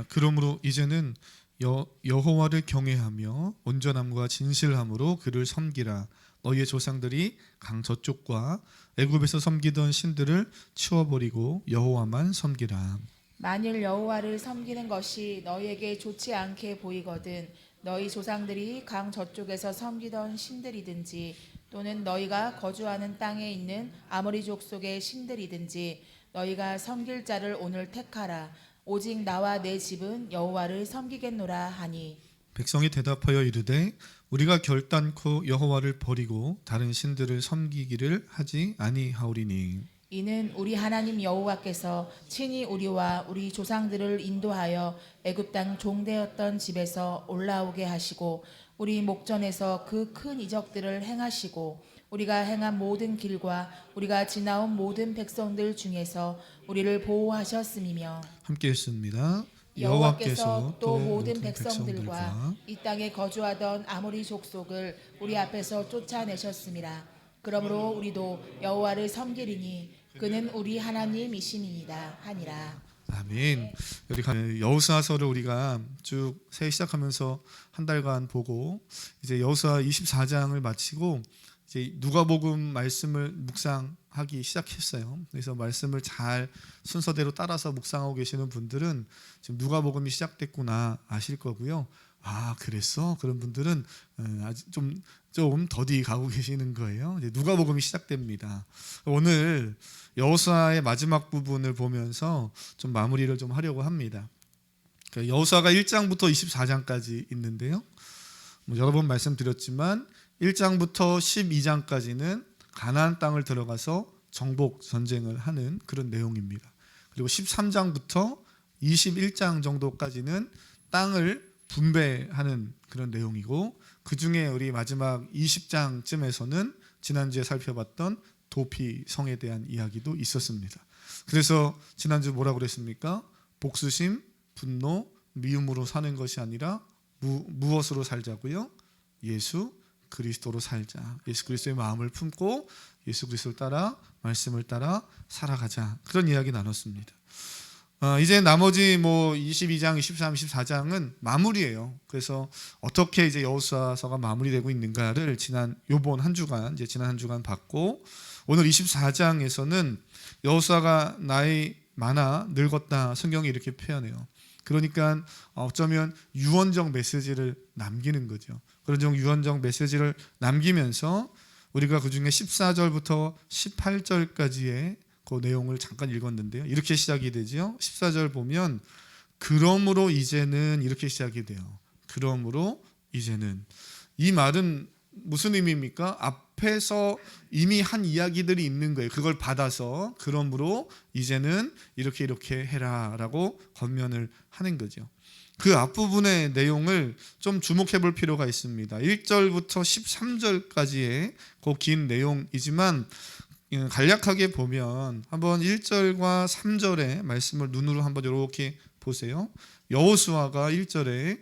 그러므로 이제는 여호와를 경외하며 온전함과 진실함으로 그를 섬기라. 너희의 조상들이 강 저쪽과 애굽에서 섬기던 신들을 치워버리고 여호와만 섬기라. 만일 여호와를 섬기는 것이 너희에게 좋지 않게 보이거든 너희 조상들이 강 저쪽에서 섬기던 신들이든지 또는 너희가 거주하는 땅에 있는 아모리 족속의 신들이든지 너희가 섬길 자를 오늘 택하라. 오직 나와 내 집은 여호와를 섬기겠노라 하니 백성이 대답하여 이르되 우리가 결단코 여호와를 버리고 다른 신들을 섬기기를 하지 아니하오리니. 이는 우리 하나님 여호와께서 친히 우리와 우리 조상들을 인도하여 애굽 땅 종되었던 집에서 올라오게 하시고 우리 목전에서 그 큰 이적들을 행하시고 우리가 행한 모든 길과 우리가 지나온 모든 백성들 중에서 우리를 보호하셨음이며 함께 했습니다. 여호와께서 또 모든 백성들과 이 땅에 거주하던 아모리 족속을 우리 앞에서 쫓아내셨음이라. 그러므로 우리도 여호와를 섬기리니 그는 우리 하나님이심이니이다 하니라. 아멘. 우리 여호수아서를 우리가 쭉 새해 시작하면서 한 달간 보고 이제 여호수아 24장을 마치고 이제 누가복음 말씀을 묵상하기 시작했어요. 그래서 말씀을 잘 순서대로 따라서 묵상하고 계시는 분들은 지금 누가복음이 시작됐구나 아실 거고요. 아, 그랬어? 그런 분들은 아직 좀 더디 가고 계시는 거예요. 이제 누가복음이 시작됩니다. 오늘 여호수아의 마지막 부분을 보면서 좀 마무리를 좀 하려고 합니다. 여호수아가 1장부터 24장까지 있는데요. 여러 번 말씀드렸지만 1장부터 12장까지는 가나안 땅을 들어가서 정복 전쟁을 하는 그런 내용입니다. 그리고 13장부터 21장 정도까지는 땅을 분배하는 그런 내용이고, 그 중에 우리 마지막 20장쯤에서는 지난주에 살펴봤던 도피 성에 대한 이야기도 있었습니다. 그래서 지난주 뭐라고 그랬습니까? 복수심, 분노, 미움으로 사는 것이 아니라 무엇으로 살자고요? 예수 그리스도로 살자. 예수 그리스도의 마음을 품고 예수 그리스도를 따라 말씀을 따라 살아가자. 그런 이야기 나눴습니다. 이제 나머지 22장, 23, 24장은 마무리예요. 그래서 어떻게 이제 여호수아서가 마무리되고 있는가를 지난 한 주간 봤고, 오늘 24장에서는 여호수아가 나이 많아 늙었다 성경이 이렇게 표현해요. 그러니까 어쩌면 유언적 메시지를 남기는 거죠. 그런 유언적 메시지를 남기면서 우리가 그중에 14절부터 18절까지의 그 내용을 잠깐 읽었는데요. 이렇게 시작이 되죠. 14절 보면 그러므로 이제는 이렇게 시작이 돼요. 그러므로 이제는, 이 말은 무슨 의미입니까? 앞에서 이미 한 이야기들이 있는 거예요. 그걸 받아서 그러므로 이제는 이렇게 해라 라고 권면을 하는 거죠. 그 앞부분의 내용을 좀 주목해 볼 필요가 있습니다. 1절부터 13절까지의 그 긴 내용이지만 간략하게 보면 한번 1절과 3절의 말씀을 눈으로 한번 이렇게 보세요. 여호수아가 1절에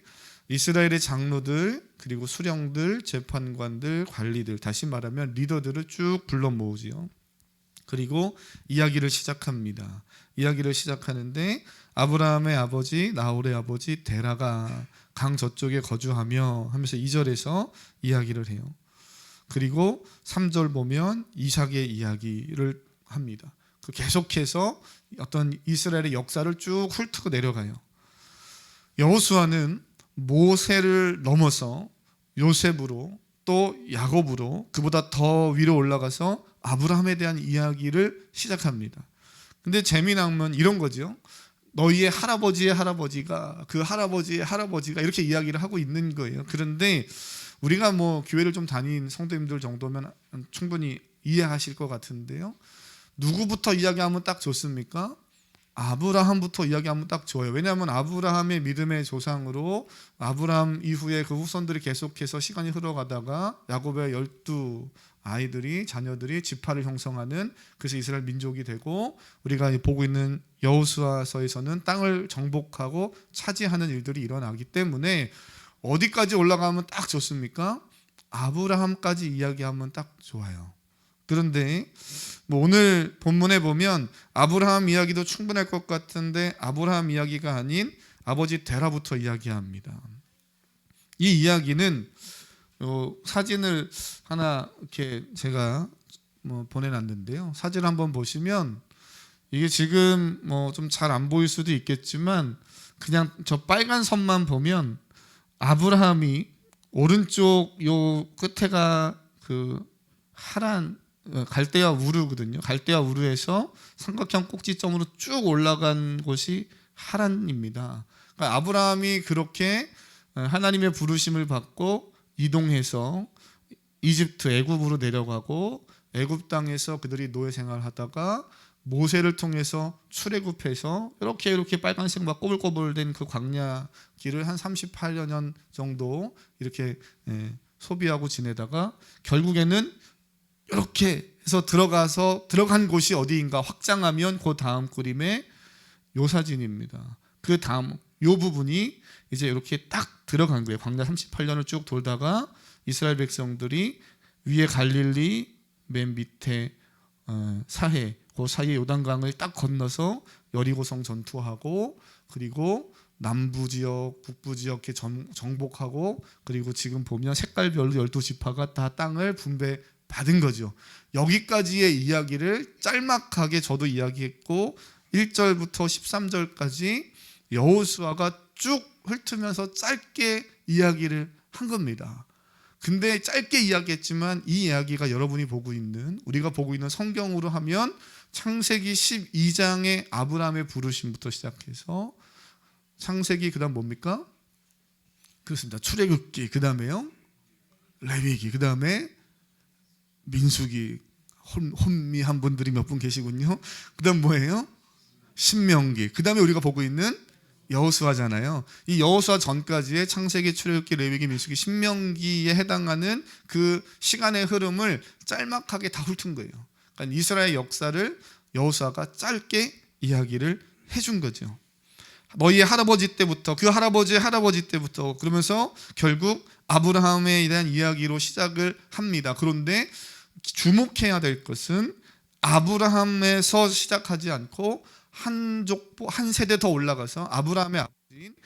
이스라엘의 장로들, 그리고 수령들, 재판관들, 관리들, 다시 말하면 리더들을 쭉 불러 모으지요. 그리고 이야기를 시작합니다. 이야기를 시작하는데 아브라함의 아버지 나홀의 아버지 데라가 강 저쪽에 거주하며 하면서 2절에서 이야기를 해요. 그리고 3절 보면 이삭의 이야기를 합니다. 계속해서 어떤 이스라엘의 역사를 쭉 훑고 내려가요. 여호수아는 모세를 넘어서 요셉으로 또 야곱으로 그보다 더 위로 올라가서 아브라함에 대한 이야기를 시작합니다. 근데 재미난 건 이런 거죠. 너희의 할아버지의 할아버지가 그 할아버지의 할아버지가 이렇게 이야기를 하고 있는 거예요. 그런데 우리가 교회를 좀 다닌 성도님들 정도면 충분히 이해하실 것 같은데요. 누구부터 이야기하면 딱 좋습니까? 아브라함부터 이야기하면 딱 좋아요. 왜냐하면 아브라함의 믿음의 조상으로 아브라함 이후에 그 후손들이 계속해서 시간이 흘러가다가 야곱의 12 자녀들이 지파를 형성하는, 그래서 이스라엘 민족이 되고, 우리가 보고 있는 여호수아서에서는 땅을 정복하고 차지하는 일들이 일어나기 때문에 어디까지 올라가면 딱 좋습니까? 아브라함까지 이야기하면 딱 좋아요. 그런데 오늘 본문에 보면 아브라함 이야기도 충분할 것 같은데 아브라함 이야기가 아닌 아버지 데라부터 이야기합니다. 이 이야기는 사진을 하나 이렇게 제가 보내놨는데요. 사진을 한번 보시면 이게 지금 좀 잘 안 보일 수도 있겠지만 그냥 저 빨간 선만 보면 아브라함이 오른쪽 요 끝에가 그 하란 갈대아 우르거든요. 갈대아 우르에서 삼각형 꼭지점으로 쭉 올라간 곳이 하란입니다. 그러니까 아브라함이 그렇게 하나님의 부르심을 받고 이동해서 이집트 애굽으로 내려가고 애굽 땅에서 그들이 노예 생활하다가 모세를 통해서 출애굽해서 이렇게 빨간색 막 꼬불꼬불된 그 광야 길을 한 38년 정도 이렇게 소비하고 지내다가 결국에는 이렇게 해서 들어간 곳이 어디인가 확장하면 그 다음 그림의 요 사진입니다. 그 다음 요 부분이 이제 이렇게 딱 들어간 거예요. 광야 38년을 쭉 돌다가 이스라엘 백성들이 위에 갈릴리 맨 밑에 사해 그 사이에 요단강을 딱 건너서 여리고성 전투하고 그리고 남부 지역, 북부 지역 이렇게 정복하고 그리고 지금 보면 색깔별로 12지파가 다 땅을 분배받은 거죠. 여기까지의 이야기를 짤막하게 저도 이야기했고 1절부터 13절까지 여호수아가 쭉 훑으면서 짧게 이야기를 한 겁니다. 근데 짧게 이야기했지만 이 이야기가 여러분이 보고 있는 우리가 보고 있는 성경으로 하면 창세기 12장의 아브라함의 부르심부터 시작해서 창세기 그다음 뭡니까? 그렇습니다. 출애굽기 그다음에요. 레위기 그다음에 민수기 혼미한 분들이 몇 분 계시군요. 그다음 뭐예요? 신명기 그다음에 우리가 보고 있는 여호수아잖아요. 이 여호수아 전까지의 창세기, 출애굽기, 레위기, 민수기, 신명기에 해당하는 그 시간의 흐름을 짤막하게 다 훑은 거예요. 그러니까 이스라엘 역사를 여호수아가 짧게 이야기를 해준 거죠. 너희의 할아버지 때부터 그 할아버지의 할아버지 때부터 그러면서 결국 아브라함에 대한 이야기로 시작을 합니다. 그런데 주목해야 될 것은 아브라함에서 시작하지 않고 한 세대 더 올라가서 아브라함의 아버지인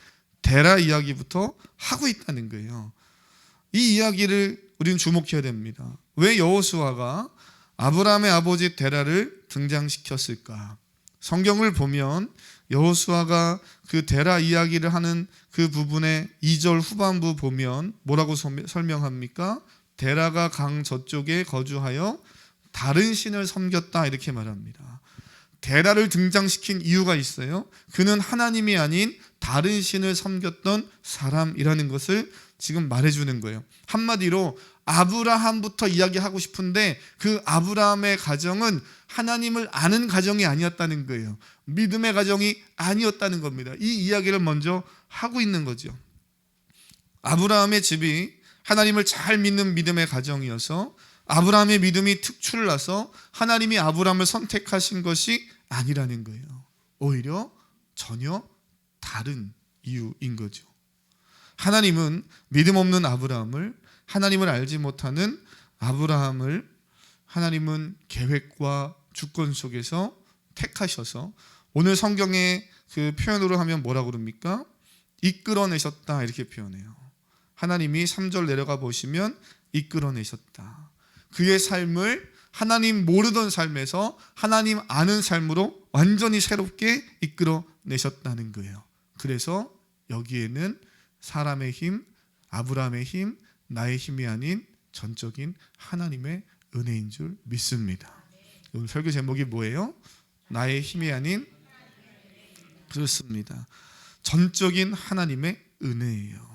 데라 이야기부터 하고 있다는 거예요. 이 이야기를 우리는 주목해야 됩니다. 왜 여호수아가 아브라함의 아버지 데라를 등장시켰을까? 성경을 보면 여호수아가 그 데라 이야기를 하는 그 부분의 2절 후반부 보면 뭐라고 설명합니까? 데라가 강 저쪽에 거주하여 다른 신을 섬겼다 이렇게 말합니다. 데라를 등장시킨 이유가 있어요. 그는 하나님이 아닌 다른 신을 섬겼던 사람이라는 것을 지금 말해주는 거예요. 한마디로 아브라함부터 이야기하고 싶은데 그 아브라함의 가정은 하나님을 아는 가정이 아니었다는 거예요. 믿음의 가정이 아니었다는 겁니다. 이 이야기를 먼저 하고 있는 거죠. 아브라함의 집이 하나님을 잘 믿는 믿음의 가정이어서 아브라함의 믿음이 특출나서 하나님이 아브라함을 선택하신 것이 아니라는 거예요. 오히려 전혀 다른 이유인 거죠. 하나님은 믿음 없는 아브라함을 하나님을 알지 못하는 아브라함을 하나님은 계획과 주권 속에서 택하셔서 오늘 성경의 그 표현으로 하면 뭐라고 그럽니까? 이끌어내셨다 이렇게 표현해요. 하나님이 3절 내려가 보시면 이끌어내셨다. 그의 삶을 하나님 모르던 삶에서 하나님 아는 삶으로 완전히 새롭게 이끌어내셨다는 거예요. 그래서 여기에는 사람의 힘, 아브라함의 힘, 나의 힘이 아닌 전적인 하나님의 은혜인 줄 믿습니다. 오늘 설교 제목이 뭐예요? 나의 힘이 아닌 그렇습니다. 전적인 하나님의 은혜예요.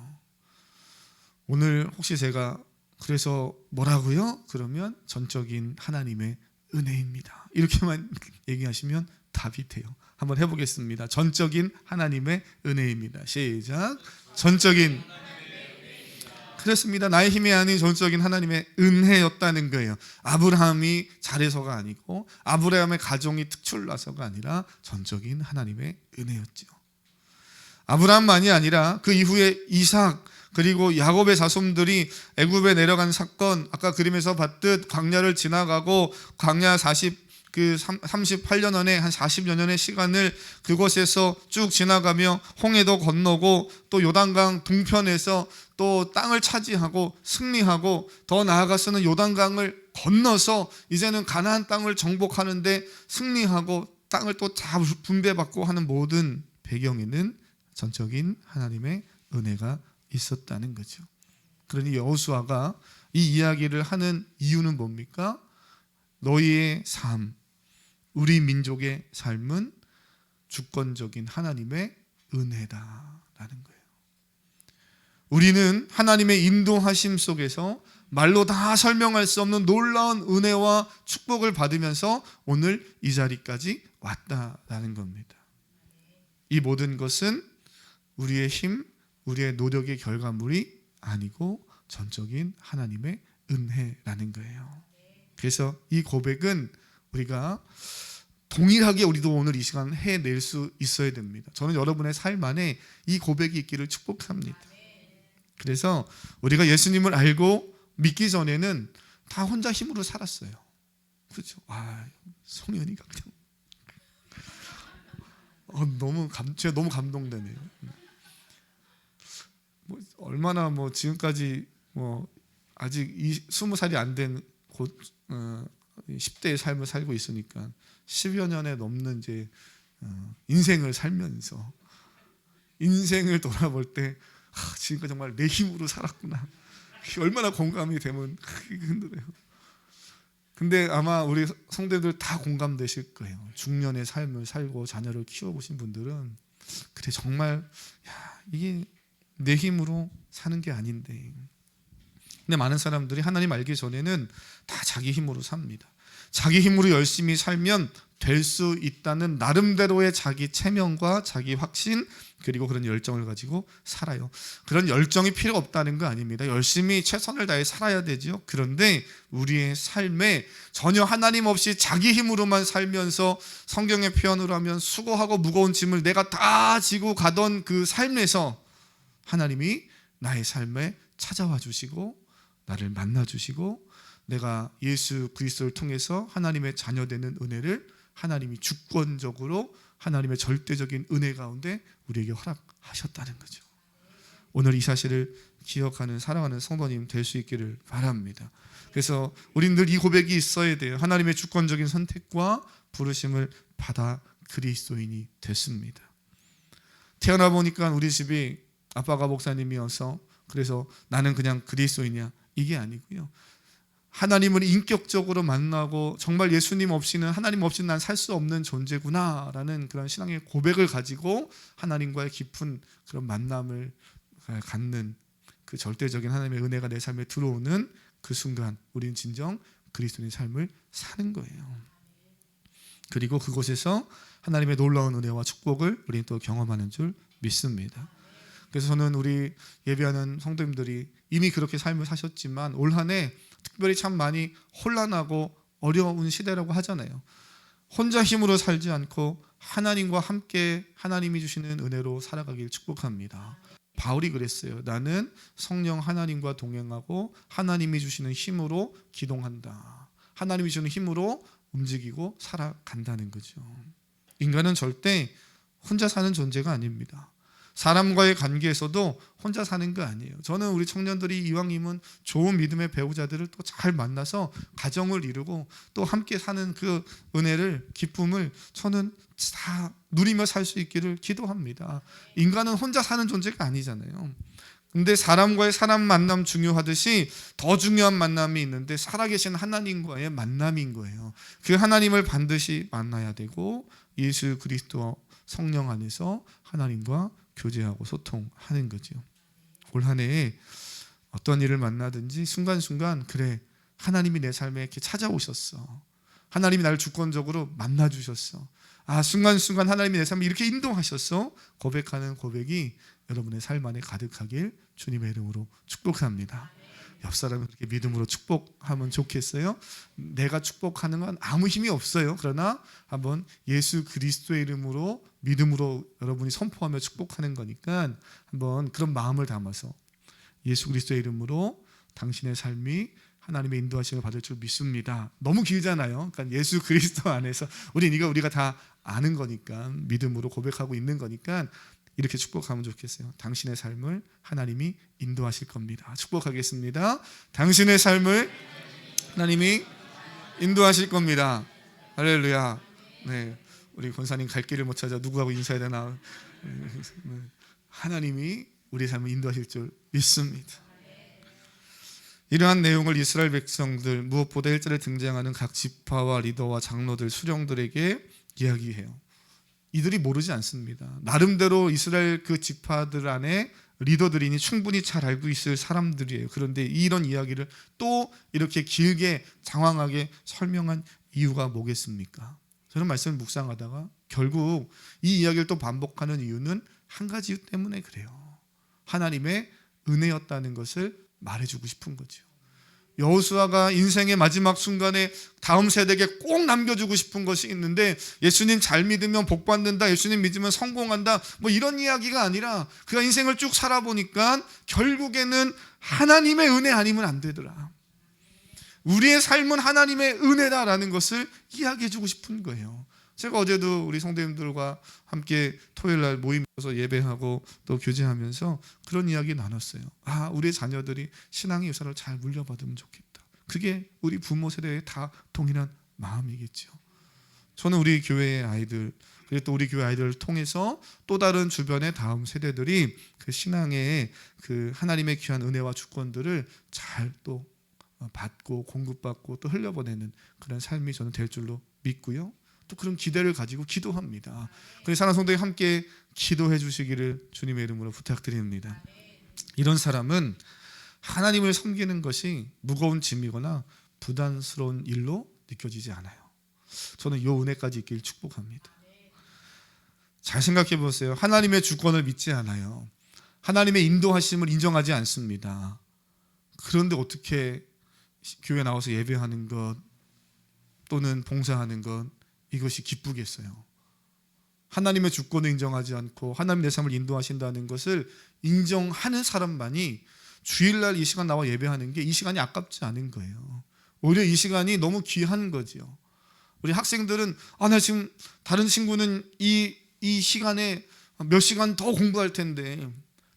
오늘 혹시 제가 그래서 뭐라고요? 그러면 전적인 하나님의 은혜입니다. 이렇게만 얘기하시면 답이 돼요. 한번 해보겠습니다. 전적인 하나님의 은혜입니다. 시작. 전적인 그렇습니다. 나의 힘이 아닌 전적인 하나님의 은혜였다는 거예요. 아브라함이 잘해서가 아니고 아브라함의 가정이 특출나서가 아니라 전적인 하나님의 은혜였죠. 아브라함만이 아니라 그 이후에 이삭 그리고 야곱의 자손들이 애굽에 내려간 사건, 아까 그림에서 봤듯 광야를 지나가고 광야 40 그 38년 안에 한 40여 년의 시간을 그곳에서 쭉 지나가며 홍해도 건너고 또 요단강 동편에서 또 땅을 차지하고 승리하고 더 나아가서는 요단강을 건너서 이제는 가나안 땅을 정복하는데 승리하고 땅을 또 다 분배받고 하는 모든 배경에는 전적인 하나님의 은혜가 있었다는 거죠. 그러니 여호수아가 이 이야기를 하는 이유는 뭡니까? 너희의 삶, 우리 민족의 삶은 주권적인 하나님의 은혜다라는 거예요. 우리는 하나님의 인도하심 속에서 말로 다 설명할 수 없는 놀라운 은혜와 축복을 받으면서 오늘 이 자리까지 왔다라는 겁니다. 이 모든 것은 우리의 힘, 우리의 노력의 결과물이 아니고 전적인 하나님의 은혜라는 거예요. 그래서 이 고백은 우리가 동일하게 우리도 오늘 이 시간 해낼 수 있어야 됩니다. 저는 여러분의 삶 안에 이 고백이 있기를 축복합니다. 그래서 우리가 예수님을 알고 믿기 전에는 다 혼자 힘으로 살았어요. 그렇죠? 송현이가 그냥 제가 너무 감동되네요. 얼마나 지금까지 아직 20살이 안 된 10대의 삶을 살고 있으니까 10여 년에 넘는 이제 인생을 살면서 인생을 돌아볼 때 지금까지 정말 내 힘으로 살았구나. 얼마나 공감이 되면 힘들어요. 근데 아마 우리 성도들 다 공감되실 거예요. 중년의 삶을 살고 자녀를 키워보신 분들은 그래 정말 이게 내 힘으로 사는 게 아닌데. 근데 많은 사람들이 하나님 알기 전에는 다 자기 힘으로 삽니다. 자기 힘으로 열심히 살면 될 수 있다는 나름대로의 자기 체면과 자기 확신 그리고 그런 열정을 가지고 살아요. 그런 열정이 필요 없다는 거 아닙니다. 열심히 최선을 다해 살아야 되죠. 그런데 우리의 삶에 전혀 하나님 없이 자기 힘으로만 살면서 성경의 표현으로 하면 수고하고 무거운 짐을 내가 다 지고 가던 그 삶에서 하나님이 나의 삶에 찾아와 주시고 나를 만나 주시고 내가 예수 그리스도를 통해서 하나님의 자녀 되는 은혜를 하나님이 주권적으로 하나님의 절대적인 은혜 가운데 우리에게 허락하셨다는 거죠. 오늘 이 사실을 기억하는 사랑하는 성도님 될 수 있기를 바랍니다. 그래서 우리는 늘 이 고백이 있어야 돼요. 하나님의 주권적인 선택과 부르심을 받아 그리스도인이 됐습니다. 태어나 보니까 우리 집이 아빠가 목사님이어서 그래서 나는 그냥 그리스도인이야 이게 아니고요. 하나님을 인격적으로 만나고 정말 예수님 없이는 하나님 없이는 난 살 수 없는 존재구나라는 그런 신앙의 고백을 가지고 하나님과의 깊은 그런 만남을 갖는 그 절대적인 하나님의 은혜가 내 삶에 들어오는 그 순간 우리는 진정 그리스도인의 삶을 사는 거예요. 그리고 그곳에서 하나님의 놀라운 은혜와 축복을 우리는 또 경험하는 줄 믿습니다. 그래서 저는 우리 예배하는 성도님들이 이미 그렇게 삶을 사셨지만 올 한 해 특별히 참 많이 혼란하고 어려운 시대라고 하잖아요. 혼자 힘으로 살지 않고 하나님과 함께 하나님이 주시는 은혜로 살아가길 축복합니다. 바울이 그랬어요. 나는 성령 하나님과 동행하고 하나님이 주시는 힘으로 기동한다. 하나님이 주는 힘으로 움직이고 살아간다는 거죠. 인간은 절대 혼자 사는 존재가 아닙니다. 사람과의 관계에서도 혼자 사는 거 아니에요. 저는 우리 청년들이 이왕이면 좋은 믿음의 배우자들을 또 잘 만나서 가정을 이루고 또 함께 사는 그 은혜를 기쁨을 저는 다 누리며 살 수 있기를 기도합니다. 인간은 혼자 사는 존재가 아니잖아요. 근데 사람과의 사람 만남 중요하듯이 더 중요한 만남이 있는데 살아계신 하나님과의 만남인 거예요. 그 하나님을 반드시 만나야 되고 예수 그리스도 성령 안에서 하나님과 교제하고 소통하는 거죠. 올 한 해에 어떤 일을 만나든지 순간순간 그래 하나님이 내 삶에 이렇게 찾아오셨어. 하나님이 나를 주권적으로 만나주셨어. 순간순간 하나님이 내 삶에 이렇게 인도하셨어. 고백하는 고백이 여러분의 삶 안에 가득하길 주님의 이름으로 축복합니다. 옆 사람을 그렇게 믿음으로 축복하면 좋겠어요? 내가 축복하는 건 아무 힘이 없어요. 그러나 한번 예수 그리스도의 이름으로 믿음으로 여러분이 선포하며 축복하는 거니까 한번 그런 마음을 담아서 예수 그리스도의 이름으로 당신의 삶이 하나님의 인도하심을 받을 줄 믿습니다. 너무 길잖아요. 그러니까 예수 그리스도 안에서 우리가 다 아는 거니까, 믿음으로 고백하고 있는 거니까 이렇게 축복하면 좋겠어요. 당신의 삶을 하나님이 인도하실 겁니다. 축복하겠습니다. 당신의 삶을 하나님이 인도하실 겁니다. 할렐루야. 네, 우리 권사님 갈 길을 못 찾아 누구하고 인사해야 되나. 하나님이 우리 삶을 인도하실 줄 믿습니다. 이러한 내용을 이스라엘 백성들, 무엇보다 1절에 등장하는 각 지파와 리더와 장로들, 수령들에게 이야기해요. 이들이 모르지 않습니다. 나름대로 이스라엘 그 지파들 안에 리더들이니 충분히 잘 알고 있을 사람들이에요. 그런데 이런 이야기를 또 이렇게 길게 장황하게 설명한 이유가 뭐겠습니까? 저는 말씀을 묵상하다가 결국 이 이야기를 또 반복하는 이유는 한 가지 이유 때문에 그래요. 하나님의 은혜였다는 것을 말해주고 싶은 거죠. 여호수아가 인생의 마지막 순간에 다음 세대에게 꼭 남겨주고 싶은 것이 있는데, 예수님 잘 믿으면 복 받는다, 예수님 믿으면 성공한다, 뭐 이런 이야기가 아니라 그가 인생을 쭉 살아보니까 결국에는 하나님의 은혜 아니면 안 되더라. 우리의 삶은 하나님의 은혜다라는 것을 이야기해주고 싶은 거예요. 제가 어제도 우리 성도님들과 함께 토요일날 모임에서 예배하고 또 교제하면서 그런 이야기 나눴어요. 우리의 자녀들이 신앙의 유산을 잘 물려받으면 좋겠다. 그게 우리 부모 세대의 다 동일한 마음이겠죠. 저는 우리 교회의 아이들, 그리고 또 우리 교회 아이들을 통해서 또 다른 주변의 다음 세대들이 그 신앙의 그 하나님의 귀한 은혜와 주권들을 잘 또 받고 공급받고 또 흘려보내는 그런 삶이 저는 될 줄로 믿고요. 또 그런 기대를 가지고 기도합니다. 그래서 사랑하는 성도님 함께 기도해 주시기를 주님의 이름으로 부탁드립니다. 이런 사람은 하나님을 섬기는 것이 무거운 짐이거나 부담스러운 일로 느껴지지 않아요. 저는 이 은혜까지 있길 축복합니다. 잘 생각해 보세요. 하나님의 주권을 믿지 않아요. 하나님의 인도하심을 인정하지 않습니다. 그런데 어떻게 교회 나와서 예배하는 것 또는 봉사하는 것, 이것이 기쁘겠어요? 하나님의 주권을 인정하지 않고 하나님 내 삶을 인도하신다는 것을 인정하는 사람만이 주일날 이 시간 나와 예배하는 게 이 시간이 아깝지 않은 거예요. 오히려 이 시간이 너무 귀한 거죠. 우리 학생들은 나 지금 다른 친구는 이 시간에 몇 시간 더 공부할 텐데,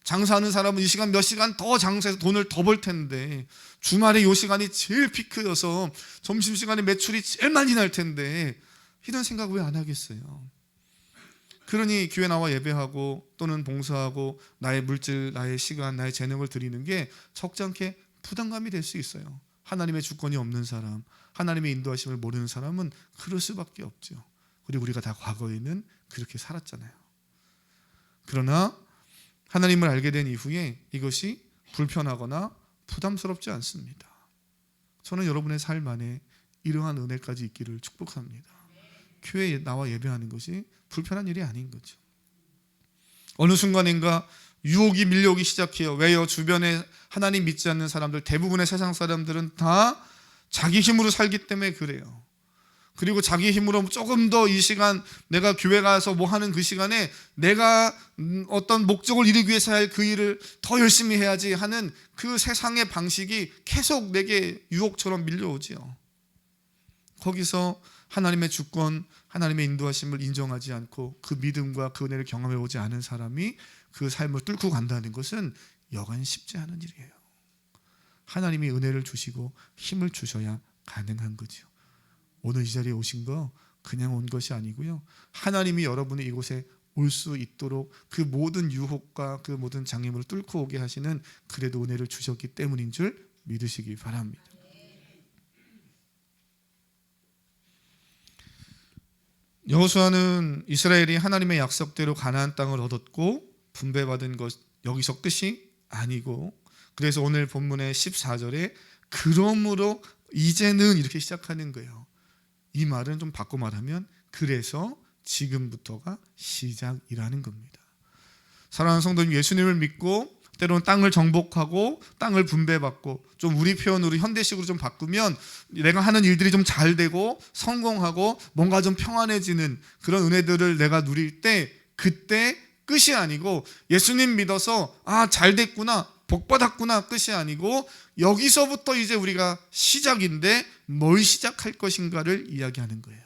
장사하는 사람은 이 시간 몇 시간 더 장사해서 돈을 더 벌 텐데, 주말에 이 시간이 제일 피크여서 점심시간에 매출이 제일 많이 날 텐데, 이런 생각 왜 안 하겠어요? 그러니 교회 나와 예배하고 또는 봉사하고 나의 물질, 나의 시간, 나의 재능을 드리는 게 적잖게 부담감이 될 수 있어요. 하나님의 주권이 없는 사람, 하나님의 인도하심을 모르는 사람은 그럴 수밖에 없죠. 그리고 우리가 다 과거에는 그렇게 살았잖아요. 그러나 하나님을 알게 된 이후에 이것이 불편하거나 부담스럽지 않습니다. 저는 여러분의 삶 안에 이러한 은혜까지 있기를 축복합니다. 교회에 나와 예배하는 것이 불편한 일이 아닌 거죠. 어느 순간인가 유혹이 밀려오기 시작해요. 왜요? 주변에 하나님 믿지 않는 사람들, 대부분의 세상 사람들은 다 자기 힘으로 살기 때문에 그래요. 그리고 자기 힘으로 조금 더 이 시간 내가 교회 가서 뭐 하는 그 시간에 내가 어떤 목적을 이루기 위해서 할 그 일을 더 열심히 해야지 하는 그 세상의 방식이 계속 내게 유혹처럼 밀려오지요. 거기서 하나님의 주권, 하나님의 인도하심을 인정하지 않고 그 믿음과 그 은혜를 경험해 오지 않은 사람이 그 삶을 뚫고 간다는 것은 여간 쉽지 않은 일이에요. 하나님이 은혜를 주시고 힘을 주셔야 가능한 거죠. 오늘 이 자리에 오신 거 그냥 온 것이 아니고요. 하나님이 여러분이 이곳에 올 수 있도록 그 모든 유혹과 그 모든 장애물을 뚫고 오게 하시는 그래도 은혜를 주셨기 때문인 줄 믿으시기 바랍니다. 여호수아는 이스라엘이 하나님의 약속대로 가나안 땅을 얻었고 분배받은 것 여기서 끝이 아니고, 그래서 오늘 본문의 14절에 그러므로 이제는 이렇게 시작하는 거예요. 이 말은 좀 바꿔 말하면 그래서 지금부터가 시작이라는 겁니다. 사랑하는 성도님, 예수님을 믿고 때로는 땅을 정복하고 땅을 분배받고, 좀 우리 표현으로 현대식으로 좀 바꾸면 내가 하는 일들이 좀 잘 되고 성공하고 뭔가 좀 평안해지는 그런 은혜들을 내가 누릴 때 그때 끝이 아니고 예수님 믿어서 잘 됐구나, 복 받았구나 끝이 아니고 여기서부터 이제 우리가 시작인데 뭘 시작할 것인가를 이야기하는 거예요.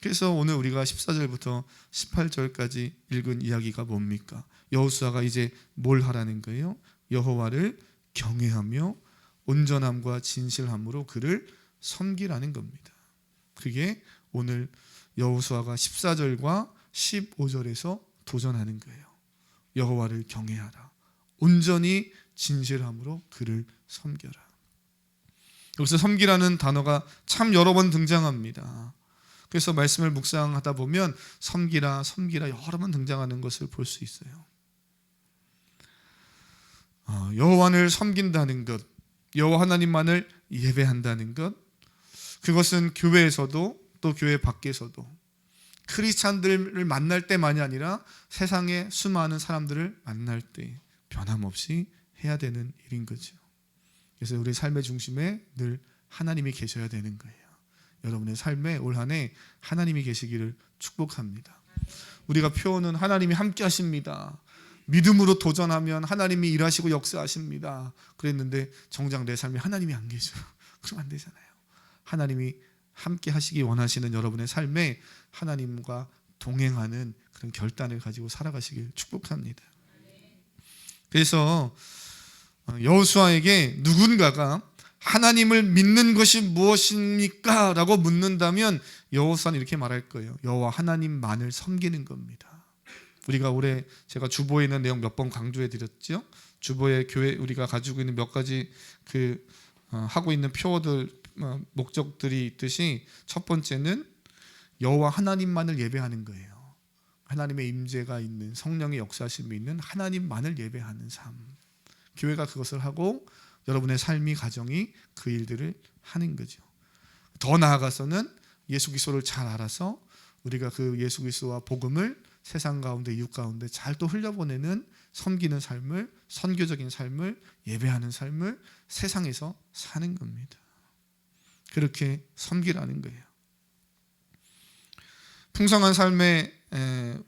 그래서 오늘 우리가 14절부터 18절까지 읽은 이야기가 뭡니까? 여호수아가 이제 뭘 하라는 거예요? 여호와를 경외하며 온전함과 진실함으로 그를 섬기라는 겁니다. 그게 오늘 여호수아가 14절과 15절에서 도전하는 거예요. 여호와를 경외하라. 온전히 진실함으로 그를 섬겨라. 여기서 섬기라는 단어가 참 여러 번 등장합니다. 그래서 말씀을 묵상하다 보면 섬기라 섬기라 여러 번 등장하는 것을 볼 수 있어요. 여호와를 섬긴다는 것, 여호와 하나님만을 예배한다는 것, 그것은 교회에서도 또 교회 밖에서도 크리스찬들을 만날 때만이 아니라 세상의 수많은 사람들을 만날 때 변함없이 해야 되는 일인 거죠. 그래서 우리 삶의 중심에 늘 하나님이 계셔야 되는 거예요. 여러분의 삶에 올 한 해 하나님이 계시기를 축복합니다. 우리가 표현은 하나님이 함께 하십니다. 믿음으로 도전하면 하나님이 일하시고 역사하십니다. 그랬는데 정작 내 삶에 하나님이 안 계셔. 그러면 안 되잖아요. 하나님이 함께 하시기 원하시는 여러분의 삶에 하나님과 동행하는 그런 결단을 가지고 살아가시길 축복합니다. 그래서 여호수아에게 누군가가 하나님을 믿는 것이 무엇입니까? 라고 묻는다면 여호수아는 이렇게 말할 거예요. 여호와 하나님만을 섬기는 겁니다. 우리가 올해 제가 주보에 있는 내용 몇 번 강조해 드렸죠. 주보에 교회 우리가 가지고 있는 몇 가지 하고 있는 표어들 목적들이 있듯이 첫 번째는 여호와 하나님만을 예배하는 거예요. 하나님의 임재가 있는 성령의 역사심이 있는 하나님만을 예배하는 삶. 교회가 그것을 하고 여러분의 삶이 가정이 그 일들을 하는 거죠. 더 나아가서는 예수 그리스도를 잘 알아서 우리가 그 예수 그리스도와 복음을 세상 가운데 이웃 가운데 잘 또 흘려보내는 섬기는 삶을, 선교적인 삶을, 예배하는 삶을 세상에서 사는 겁니다. 그렇게 섬기라는 거예요. 풍성한 삶에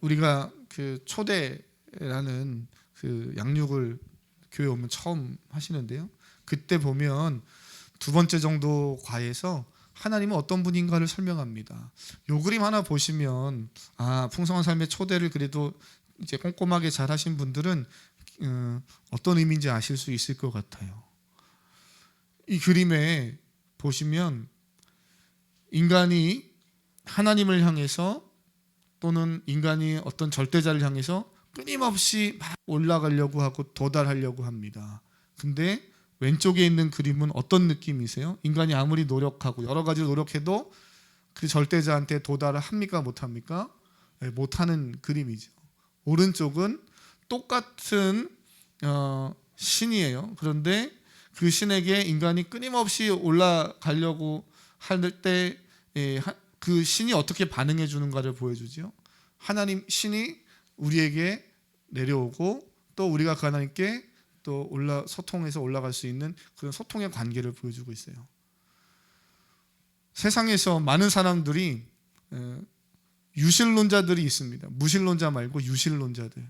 우리가 그 초대라는 그 양육을 교회 오면 처음 하시는데요. 그때 보면 두 번째 정도 과에서 하나님은 어떤 분인가를 설명합니다. 요 그림 하나 보시면 풍성한 삶의 초대를 그래도 이제 꼼꼼하게 잘 하신 분들은 어떤 의미인지 아실 수 있을 것 같아요. 이 그림에 보시면 인간이 하나님을 향해서 또는 인간이 어떤 절대자를 향해서 끊임없이 막 올라가려고 하고 도달하려고 합니다. 근데 왼쪽에 있는 그림은 어떤 느낌이세요? 인간이 아무리 노력하고 여러 가지로 노력해도 그 절대자한테 도달을 합니까? 못합니까? 네, 못하는 그림이죠. 오른쪽은 똑같은 신이에요. 그런데 그 신에게 인간이 끊임없이 올라가려고 할 때 그 신이 어떻게 반응해 주는가를 보여주죠. 하나님 신이 우리에게 내려오고 또 우리가 그 하나님께 또 소통해서 올라갈 수 있는 그런 소통의 관계를 보여주고 있어요. 세상에서 많은 사람들이 유실론자들이 있습니다. 무신론자 말고 유실론자들.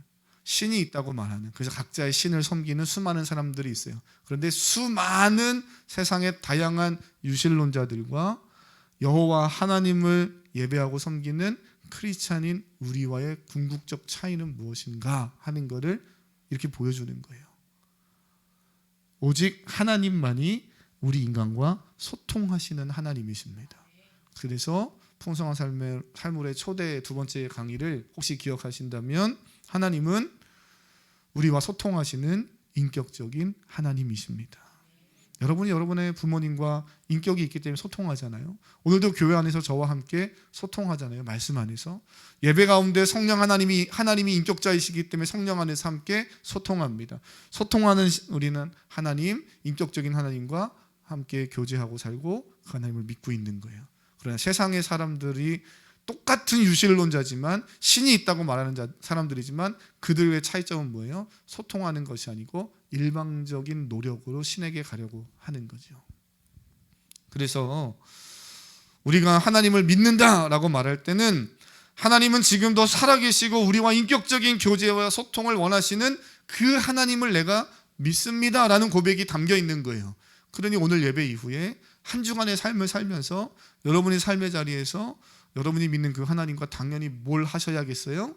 신이 있다고 말하는, 그래서 각자의 신을 섬기는 수많은 사람들이 있어요. 그런데 수많은 세상의 다양한 유실론자들과 여호와 하나님을 예배하고 섬기는 크리스찬인 우리와의 궁극적 차이는 무엇인가 하는 것을 이렇게 보여주는 거예요. 오직 하나님만이 우리 인간과 소통하시는 하나님이십니다. 그래서 풍성한 삶의 초대 두 번째 강의를 혹시 기억하신다면 하나님은 우리와 소통하시는 인격적인 하나님이십니다. 여러분이 여러분의 부모님과 인격이 있기 때문에 소통하잖아요. 오늘도 교회 안에서 저와 함께 소통하잖아요. 말씀 안에서. 예배 가운데 성령 하나님이 인격자이시기 때문에 성령 안에서 함께 소통합니다. 소통하는 우리는 하나님, 인격적인 하나님과 함께 교제하고 살고 그 하나님을 믿고 있는 거예요. 그러나 세상의 사람들이 똑같은 유실론자지만 신이 있다고 말하는 사람들이지만 그들의 차이점은 뭐예요? 소통하는 것이 아니고 일방적인 노력으로 신에게 가려고 하는 거죠. 그래서 우리가 하나님을 믿는다라고 말할 때는 하나님은 지금도 살아계시고 우리와 인격적인 교제와 소통을 원하시는 그 하나님을 내가 믿습니다라는 고백이 담겨 있는 거예요. 그러니 오늘 예배 이후에 한 주간의 삶을 살면서 여러분의 삶의 자리에서 여러분이 믿는 그 하나님과 당연히 뭘 하셔야겠어요?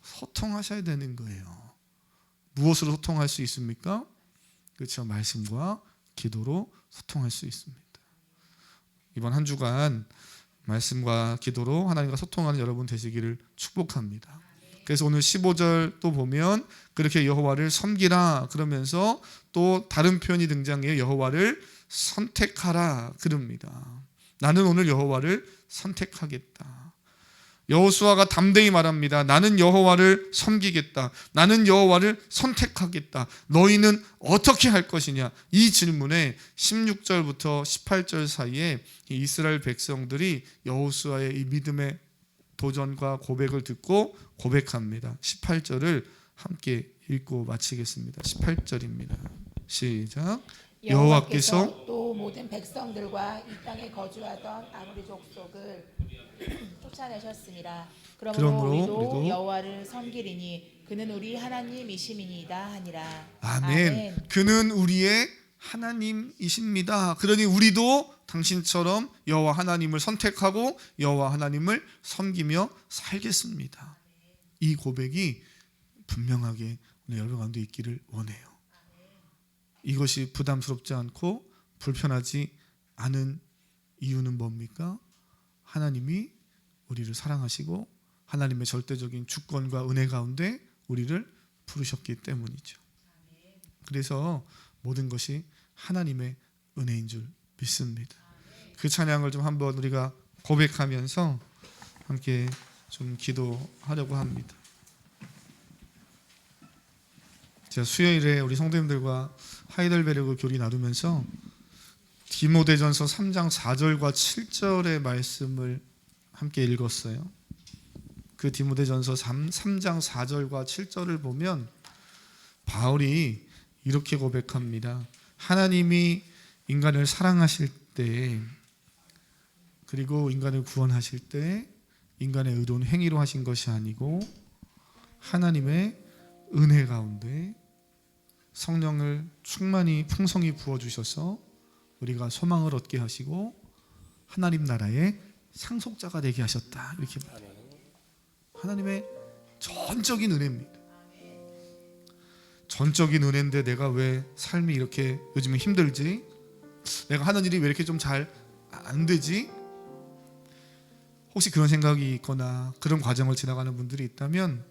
소통하셔야 되는 거예요. 무엇으로 소통할 수 있습니까? 그렇죠. 말씀과 기도로 소통할 수 있습니다. 이번 한 주간 말씀과 기도로 하나님과 소통하는 여러분 되시기를 축복합니다. 그래서 오늘 15절 또 보면 그렇게 여호와를 섬기라 그러면서 또 다른 표현이 등장해요. 여호와를 선택하라 그럽니다. 나는 오늘 여호와를 선택하겠다. 여호수아가 담대히 말합니다. 나는 여호와를 섬기겠다. 나는 여호와를 선택하겠다. 너희는 어떻게 할 것이냐? 이 질문에 16절부터 18절 사이에 이스라엘 백성들이 여호수아의 이 믿음의 도전과 고백을 듣고 고백합니다. 18절을 함께 읽고 마치겠습니다. 18절입니다. 시작. 여호와께서 또 모든 백성들과 이 땅에 거주하던 아모리 족속을 쫓아내셨습니다. 그러므로 우리도 여호와를 섬기리니 그는 우리 하나님이심이니이다 하니라. 아멘. 그는 우리의 하나님이십니다. 그러니 우리도 당신처럼 여호와 하나님을 선택하고 여호와 하나님을 섬기며 살겠습니다. 이 고백이 분명하게 오늘 여러분 가운데 있기를 원해요. 이것이 부담스럽지 않고 불편하지 않은 이유는 뭡니까? 하나님이 우리를 사랑하시고 하나님의 절대적인 주권과 은혜 가운데 우리를 부르셨기 때문이죠. 그래서 모든 것이 하나님의 은혜인 줄 믿습니다. 그 찬양을 좀 한번 우리가 고백하면서 함께 좀 기도하려고 합니다. 제가 수요일에 우리 성도님들과 하이델베르그 교리 나누면서 디모데전서 3장 4절과 7절의 말씀을 함께 읽었어요. 그 디모데전서 3장 4절과 7절을 보면 바울이 이렇게 고백합니다. 하나님이 인간을 사랑하실 때 그리고 인간을 구원하실 때 인간의 의로운 행위로 하신 것이 아니고 하나님의 은혜 가운데 성령을 충만히 풍성히 부어주셔서 우리가 소망을 얻게 하시고 하나님 나라의 상속자가 되게 하셨다. 이렇게 말해요. 하나님의 전적인 은혜입니다. 전적인 은혜인데 내가 왜 삶이 이렇게 요즘에 힘들지? 내가 하는 일이 왜 이렇게 좀 잘 안 되지? 혹시 그런 생각이 있거나 그런 과정을 지나가는 분들이 있다면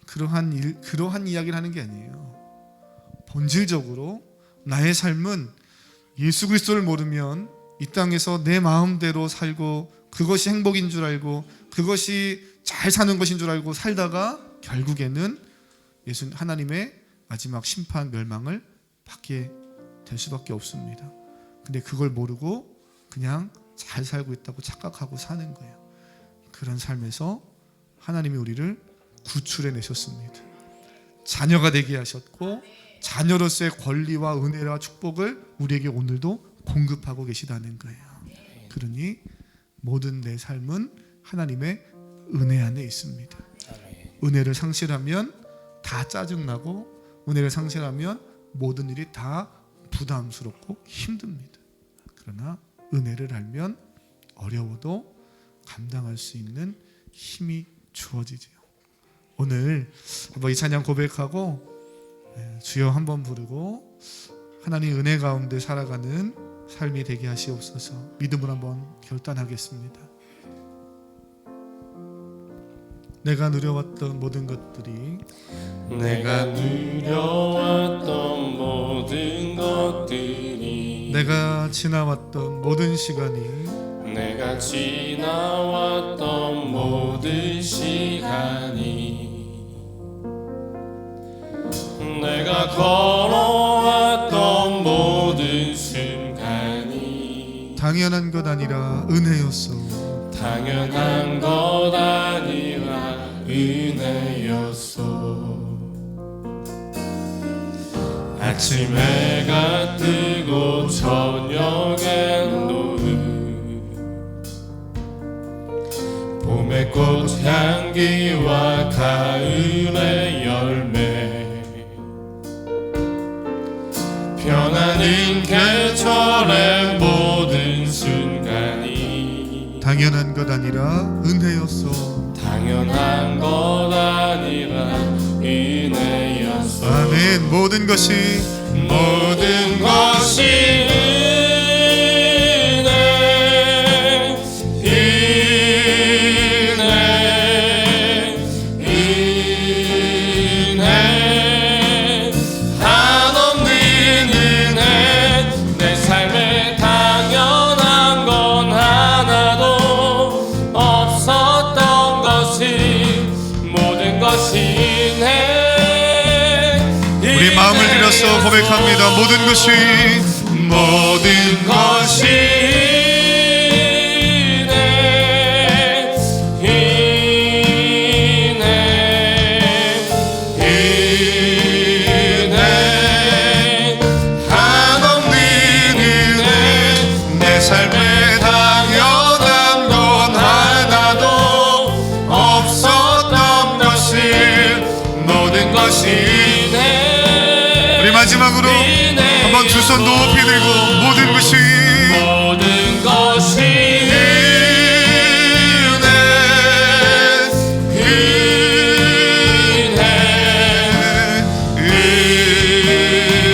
그러한 이야기를 하는 게 아니에요. 본질적으로 나의 삶은 예수 그리스도를 모르면 이 땅에서 내 마음대로 살고 그것이 행복인 줄 알고 그것이 잘 사는 것인 줄 알고 살다가 결국에는 예수 하나님의 마지막 심판 멸망을 받게 될 수밖에 없습니다. 근데 그걸 모르고 그냥 잘 살고 있다고 착각하고 사는 거예요. 그런 삶에서 하나님이 우리를 구출해 내셨습니다. 자녀가 되게 하셨고 자녀로서의 권리와 은혜와 축복을 우리에게 오늘도 공급하고 계시다는 거예요. 그러니 모든 내 삶은 하나님의 은혜 안에 있습니다. 은혜를 상실하면 다 짜증나고 은혜를 상실하면 모든 일이 다 부담스럽고 힘듭니다. 그러나 은혜를 알면 어려워도 감당할 수 있는 힘이 주어지죠. 오늘 한번 이 찬양 고백하고 주여 한번 부르고 하나님 은혜 가운데 살아가는 삶이 되게 하시옵소서. 믿음으로 한번 결단하겠습니다. 내가 누려왔던 모든 것들이 내가 누려왔던 모든 것들이 내가 지나왔던 모든 시간이 내가 지나왔던 모든 시간이 내가 걸어왔던 모든 순간이 당연한 것 아니라 은혜였소. 당연한 것 아니라 은혜였소. 아침 해가 뜨고 저녁엔 노을 봄의 꽃 향기와 가을의 열매 변하는 계절의 모든 순간이 당연한 것 아니라 은혜였소. 당연한 것 아니라 은혜였소. 아멘. 모든 것이 모든 것이 은혜 한없는 은혜. 내 삶에 당연한 건 하나도 없었던 것이 모든 것이 은혜. 우리 마음을 들여서 고백합니다. 모든 것이 모든 것이 은혜 한없는 은혜. 내 삶에 당연한 건 하나도 없었던 것이 모든 것이 은혜. 우리 마지막으로 한번 두 손 높이 들고 모든 것이 모든 것이 은혜.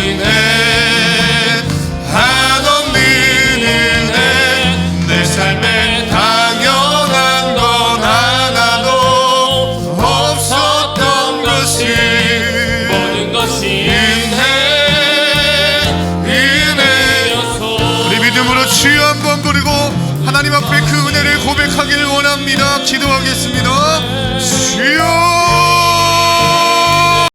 은혜 한없는 은혜. 내 삶에 당연한 건 하나도 없었던 것이 모든 것이 우리 믿음으로 주여 한번 부르고 하나님 앞에 그 은혜를 고백하기를 원합니다. 기도하겠습니다. 주여